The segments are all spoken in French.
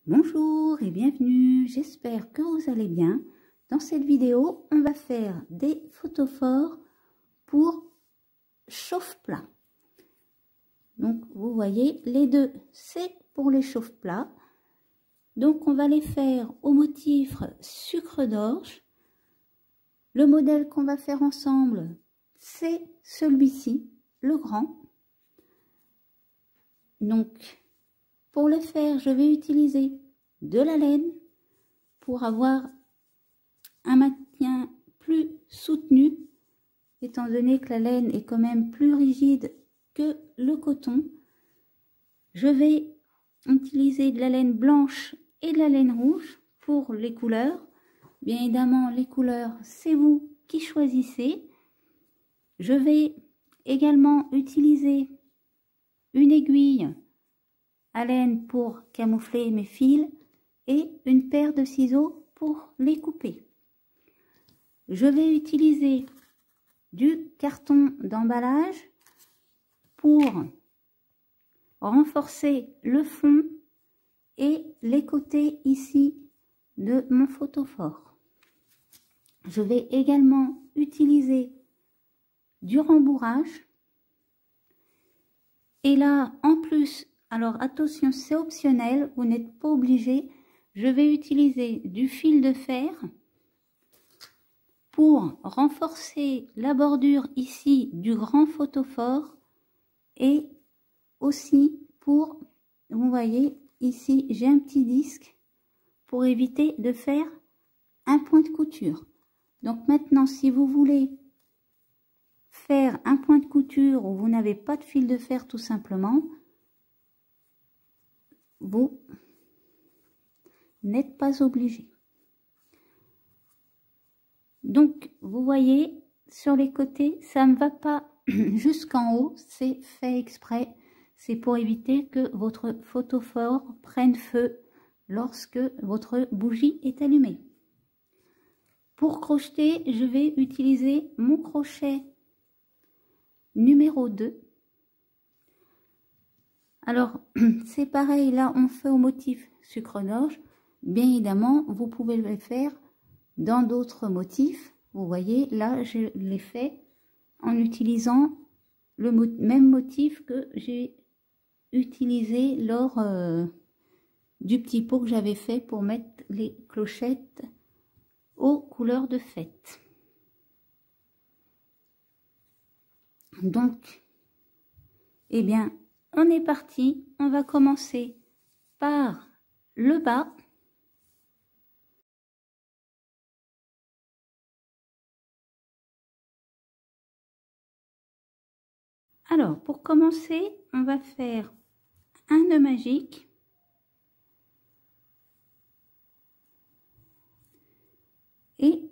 Bonjour et bienvenue, j'espère que vous allez bien. Dans cette vidéo, on va faire des photophores pour chauffe-plat. Donc vous voyez, les deux, c'est pour les chauffe-plats. Donc on va les faire au motif sucre d'orge. Le modèle qu'on va faire ensemble, c'est celui-ci, le grand. Donc pour le faire, je vais utiliser de la laine pour avoir un maintien plus soutenu, étant donné que la laine est quand même plus rigide que le coton. Je vais utiliser de la laine blanche et de la laine rouge pour les couleurs. Bien évidemment, les couleurs, c'est vous qui choisissez. Je vais également utiliser une aiguille à laine pour camoufler mes fils et une paire de ciseaux pour les couper. Je vais utiliser du carton d'emballage pour renforcer le fond et les côtés ici de mon photophore. Je vais également utiliser du rembourrage. Et là, en plus, alors attention, c'est optionnel, vous n'êtes pas obligé. Je vais utiliser du fil de fer pour renforcer la bordure ici du grand photophore et aussi pour, vous voyez, ici j'ai un petit disque pour éviter de faire un point de couture. Donc maintenant, si vous voulez faire un point de couture ou vous n'avez pas de fil de fer tout simplement, vous n'êtes pas obligé. Donc vous voyez sur les côtés, ça ne va pas jusqu'en haut, c'est fait exprès, c'est pour éviter que votre photophore prenne feu lorsque votre bougie est allumée. Pour crocheter, je vais utiliser mon crochet numéro 2. Alors, c'est pareil, là, on fait au motif sucre d'orge. Bien évidemment, vous pouvez le faire dans d'autres motifs. Vous voyez, là, je l'ai fait en utilisant le même motif que j'ai utilisé lors du petit pot que j'avais fait pour mettre les clochettes aux couleurs de fête. Donc, eh bien, on est parti. On va commencer par le bas. Alors, pour commencer, on va faire un nœud magique. Et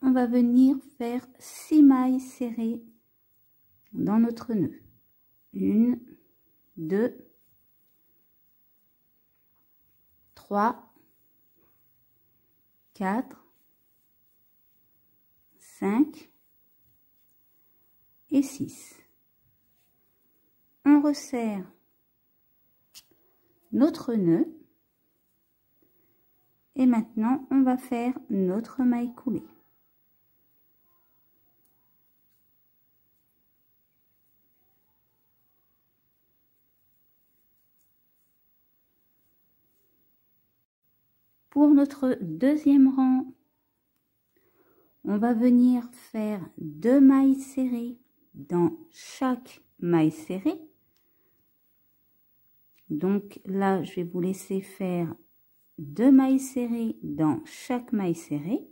on va venir faire 6 mailles serrées dans notre nœud. 1, 2, 3, 4, 5 et 6. On resserre notre nœud et maintenant on va faire notre maille coulée. Pour notre deuxième rang, on va venir faire 2 mailles serrées dans chaque maille serrée. Donc là, je vais vous laisser faire 2 mailles serrées dans chaque maille serrée.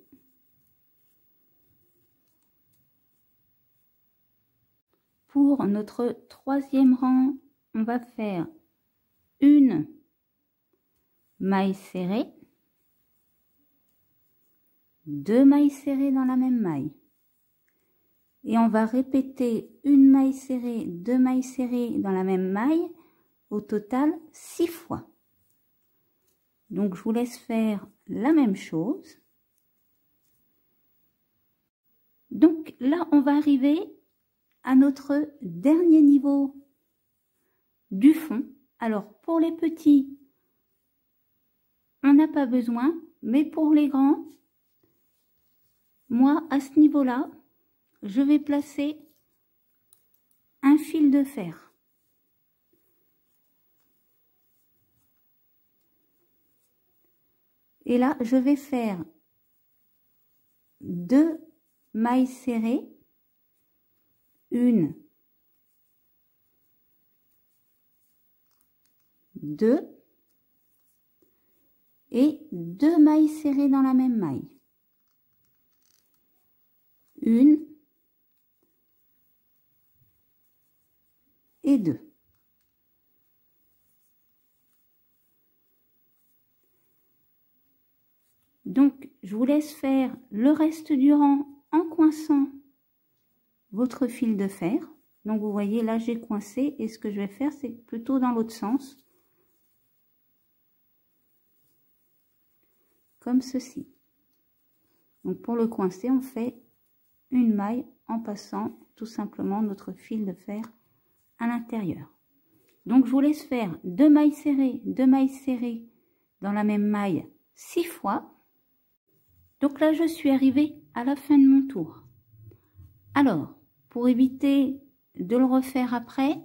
Pour notre troisième rang, on va faire une maille serrée, 2 mailles serrées dans la même maille. Et on va répéter une maille serrée, 2 mailles serrées dans la même maille, au total 6 fois. Donc je vous laisse faire la même chose. Donc là, on va arriver à notre dernier niveau du fond. Alors pour les petits, on n'a pas besoin, mais pour les grands, moi, à ce niveau-là, je vais placer un fil de fer. Et là, je vais faire 2 mailles serrées, 1, 2 et 2 mailles serrées dans la même maille. 1 et 2. Donc, je vous laisse faire le reste du rang en coinçant votre fil de fer. Donc, vous voyez, là, j'ai coincé et ce que je vais faire, c'est plutôt dans l'autre sens. Comme ceci. Donc, pour le coincer, on fait une maille en passant tout simplement notre fil de fer à l'intérieur. Donc, je vous laisse faire 2 mailles serrées dans la même maille 6 fois. Donc là, je suis arrivée à la fin de mon tour. Alors, pour éviter de le refaire après,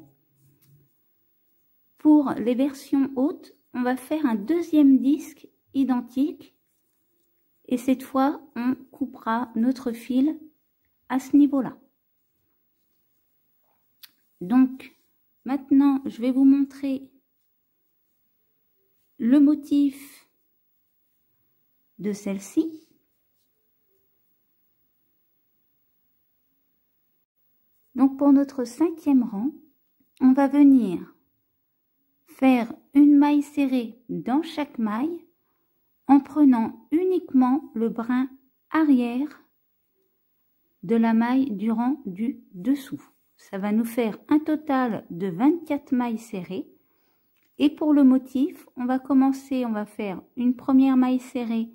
pour les versions hautes, on va faire un deuxième disque identique. Et cette fois, on coupera notre fil à ce niveau-là. Donc, maintenant, je vais vous montrer le motif de celle-ci. Donc, pour notre 5e rang, on va venir faire une maille serrée dans chaque maille en prenant uniquement le brin arrière de la maille du rang du dessous. Ça va nous faire un total de 24 mailles serrées. Et pour le motif, on va commencer, on va faire une première maille serrée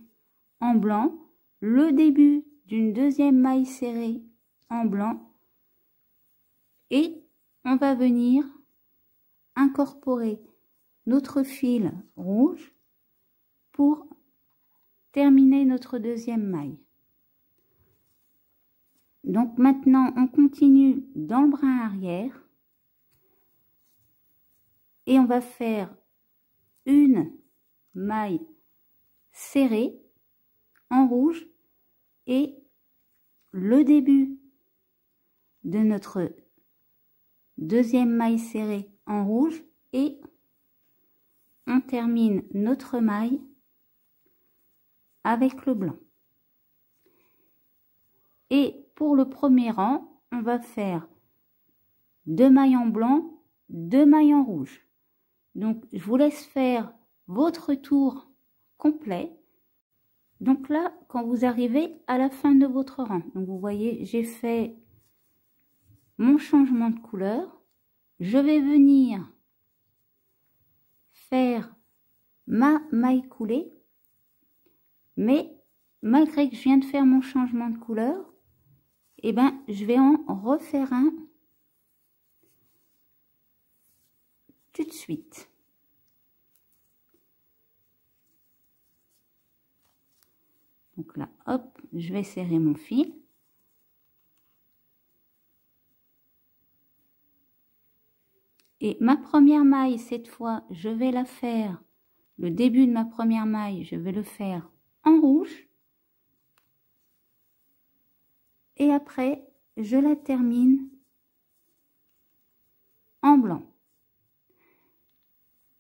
en blanc, le début d'une deuxième maille serrée en blanc, et on va venir incorporer notre fil rouge pour terminer notre deuxième maille. Donc maintenant, on continue dans le brin arrière et on va faire une maille serrée en rouge et le début de notre deuxième maille serrée en rouge et on termine notre maille avec le blanc. Et pour le premier rang, on va faire 2 mailles en blanc, 2 mailles en rouge. Donc, je vous laisse faire votre tour complet. Donc là, quand vous arrivez à la fin de votre rang, donc vous voyez, j'ai fait mon changement de couleur. Je vais venir faire ma maille coulée, mais malgré que je viens de faire mon changement de couleur, eh ben, je vais en refaire un tout de suite. Donc là, hop, je vais serrer mon fil. Et ma première maille, cette fois, je vais la faire, le début de ma première maille, je vais le faire en rouge. Et après, je la termine en blanc.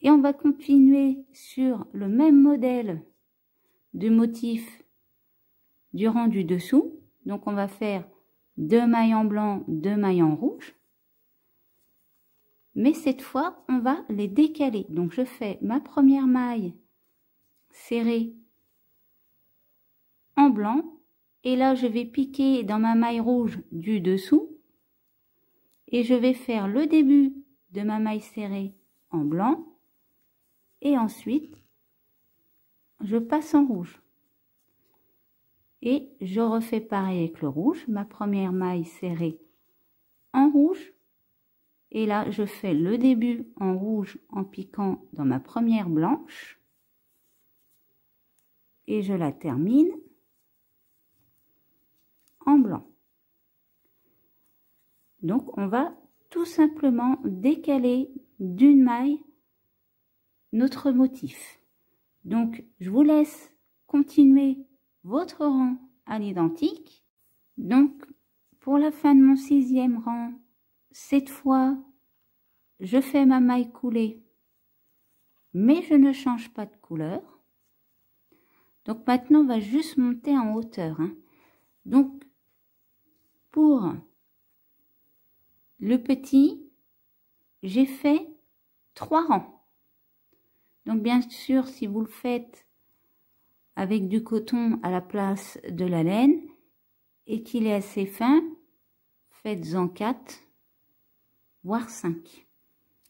Et on va continuer sur le même modèle de motif du rang du dessous. Donc, on va faire 2 mailles en blanc, 2 mailles en rouge. Mais cette fois, on va les décaler. Donc, je fais ma première maille serrée en blanc. Et là, je vais piquer dans ma maille rouge du dessous. Et je vais faire le début de ma maille serrée en blanc. Et ensuite, je passe en rouge. Et je refais pareil avec le rouge. Ma première maille serrée en rouge. Et là, je fais le début en rouge en piquant dans ma première blanche. et je la termine en blanc. Donc on va tout simplement décaler d'une maille notre motif. Donc je vous laisse continuer votre rang à l'identique. Donc pour la fin de mon 6e rang, cette fois je fais ma maille coulée, mais je ne change pas de couleur. Donc maintenant on va juste monter en hauteur, hein. Donc pour le petit, j'ai fait 3 rangs. Donc bien sûr, si vous le faites avec du coton à la place de la laine et qu'il est assez fin, faites-en 4, voire 5.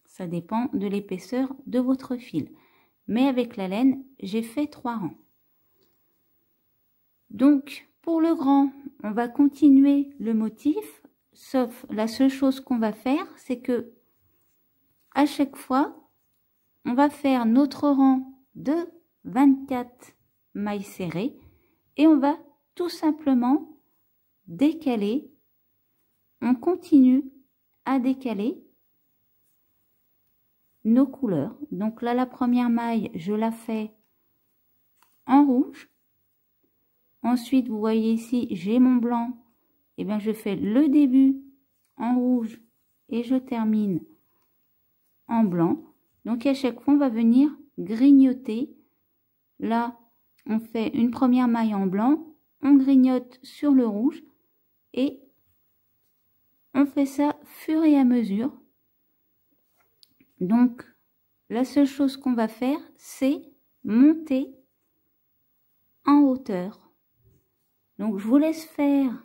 Ça dépend de l'épaisseur de votre fil. Mais avec la laine, j'ai fait 3 rangs. Donc pour le grand, on va continuer le motif, sauf la seule chose qu'on va faire, c'est que à chaque fois, on va faire notre rang de 24 mailles serrées et on va tout simplement décaler. On continue à décaler nos couleurs. Donc là, la première maille, je la fais en rouge. Ensuite, vous voyez ici, j'ai mon blanc. Et bien, je fais le début en rouge et je termine en blanc. Donc, à chaque fois, on va venir grignoter. Là, on fait une première maille en blanc, on grignote sur le rouge et on fait ça fur et à mesure. Donc, la seule chose qu'on va faire, c'est monter en hauteur. Donc, je vous laisse faire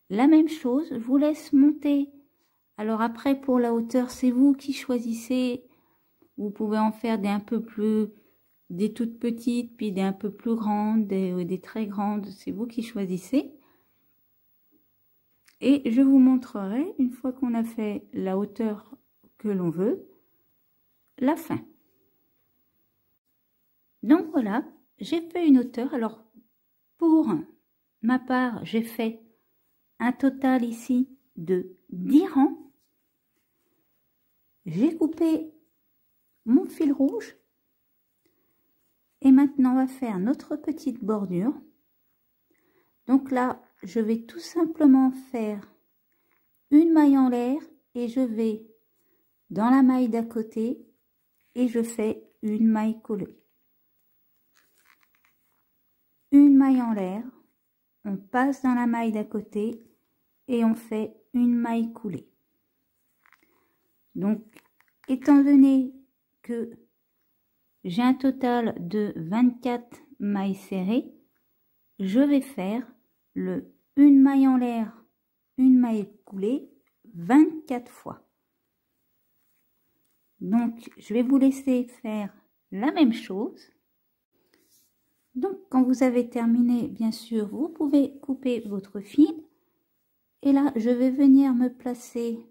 la même chose. Je vous laisse monter. Alors après, pour la hauteur, c'est vous qui choisissez. Vous pouvez en faire des toutes petites, puis des un peu plus grandes, des très grandes. C'est vous qui choisissez. Et je vous montrerai, une fois qu'on a fait la hauteur que l'on veut, la fin. Donc voilà, j'ai fait une hauteur. Alors, pour ma part, j'ai fait un total ici de 10 rangs. J'ai coupé mon fil rouge. Et maintenant, on va faire notre petite bordure. Donc là, je vais tout simplement faire une maille en l'air et je vais dans la maille d'à côté et je fais une maille coulée. Une maille en l'air, on passe dans la maille d'à côté et on fait une maille coulée. Donc, étant donné que j'ai un total de 24 mailles serrées, je vais faire une maille en l'air, une maille coulée 24 fois. Donc, je vais vous laisser faire la même chose. Donc, quand vous avez terminé, bien sûr, vous pouvez couper votre fil. Et là, je vais venir me placer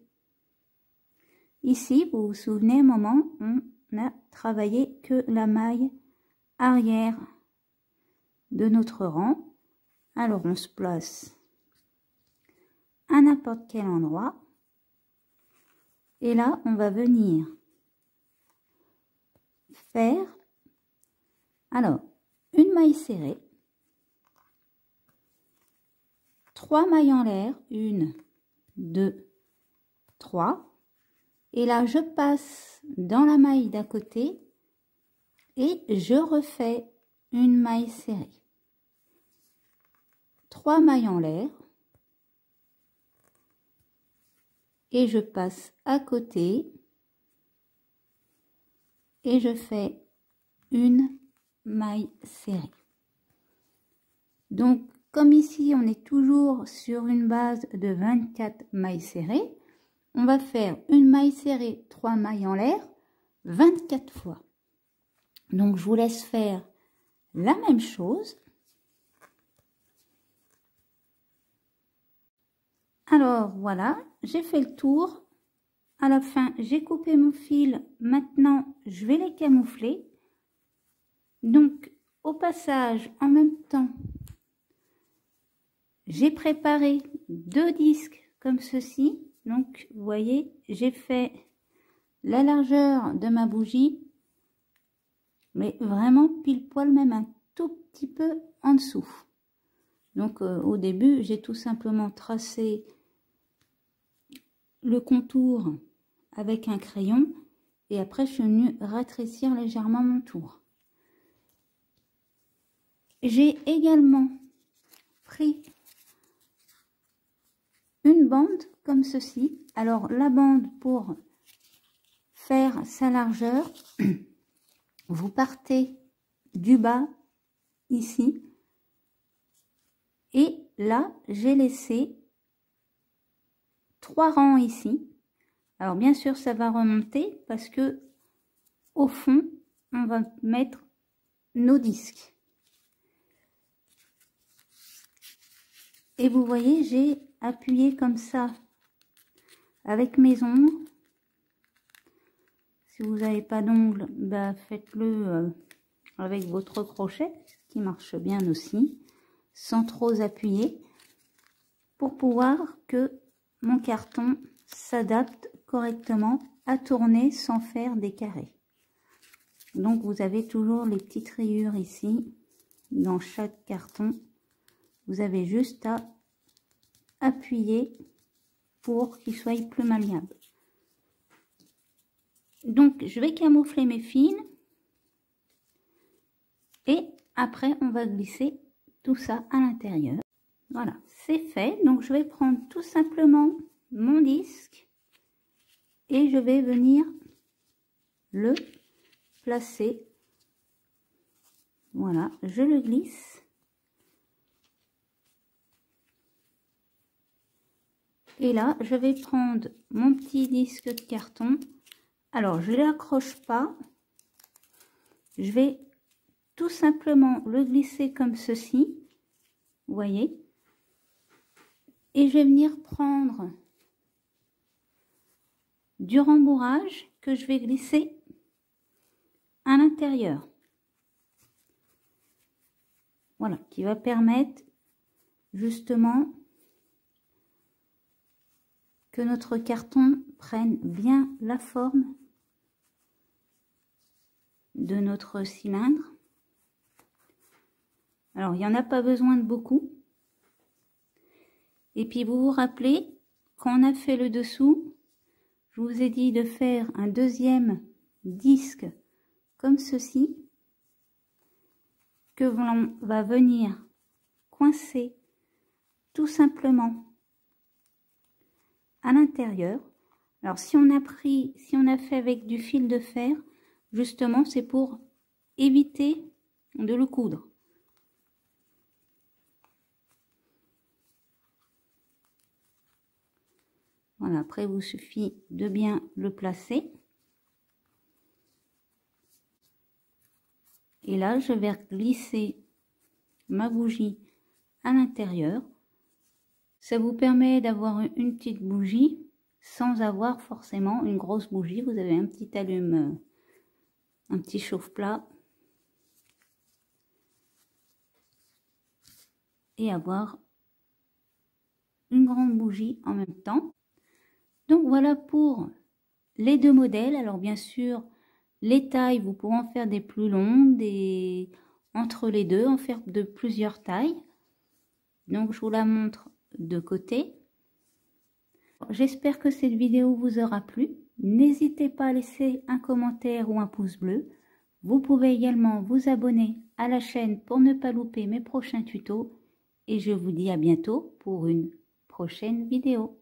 ici. Vous vous souvenez, un moment, on n'a travaillé que la maille arrière de notre rang. Alors, on se place à n'importe quel endroit. Et là, on va venir faire, alors, une maille serrée, 3 mailles en l'air, 1, 2, 3. Et là, je passe dans la maille d'à côté et je refais une maille serrée. 3 mailles en l'air. Et je passe à côté et je fais une maille serrée. Donc, comme ici, on est toujours sur une base de 24 mailles serrées, on va faire une maille serrée, 3 mailles en l'air, 24 fois. Donc, je vous laisse faire la même chose. Alors, voilà, j'ai fait le tour. À la fin, j'ai coupé mon fil. Maintenant, je vais les camoufler. Donc, Au passage, en même temps, j'ai préparé 2 disques comme ceci. Donc, vous voyez, j'ai fait la largeur de ma bougie, mais vraiment pile poil, même un tout petit peu en dessous. Donc, au début, j'ai tout simplement tracé le contour avec un crayon et après, je suis venue rétrécir légèrement mon tour. J'ai également pris une bande comme ceci. Alors, la bande pour faire sa largeur, vous partez du bas ici et là j'ai laissé 3 rangs ici. Alors bien sûr ça va remonter parce que au fond on va mettre nos disques et vous voyez j'ai appuyé comme ça avec mes ongles. Si vous n'avez pas d'ongles, bah faites-le avec votre crochet, ce qui marche bien aussi, sans trop appuyer, pour pouvoir que mon carton s'adapte correctement à tourner sans faire des carrés. Donc vous avez toujours les petites rayures ici, dans chaque carton. Vous avez juste à appuyer pour qu'il soit plus malléable. Donc je vais camoufler mes fils et après on va glisser tout ça à l'intérieur. Voilà, c'est fait. Donc je vais prendre tout simplement mon disque et je vais venir le placer. Voilà, je le glisse. Et là, je vais prendre mon petit disque de carton. Alors, je ne l'accroche pas. Je vais tout simplement le glisser comme ceci. Vous voyez? Et je vais venir prendre du rembourrage que je vais glisser à l'intérieur. Voilà, qui va permettre justement que notre carton prenne bien la forme de notre cylindre. Alors, il n'y en a pas besoin de beaucoup. Et puis, vous vous rappelez, quand on a fait le dessous, je vous ai dit de faire un deuxième disque comme ceci, que l'on va venir coincer tout simplement à l'intérieur. Alors, si on a fait avec du fil de fer, justement, c'est pour éviter de le coudre. Voilà, après, il vous suffit de bien le placer. Et là, je vais glisser ma bougie à l'intérieur. Ça vous permet d'avoir une petite bougie sans avoir forcément une grosse bougie. Vous avez un petit allume, un petit chauffe-plat. Et avoir une grande bougie en même temps. Donc voilà pour les deux modèles. Alors bien sûr, les tailles, vous pourrez en faire des plus longues, entre les deux, en faire de plusieurs tailles. Donc je vous la montre de côté. J'espère que cette vidéo vous aura plu. N'hésitez pas à laisser un commentaire ou un pouce bleu. Vous pouvez également vous abonner à la chaîne pour ne pas louper mes prochains tutos. Et je vous dis à bientôt pour une prochaine vidéo.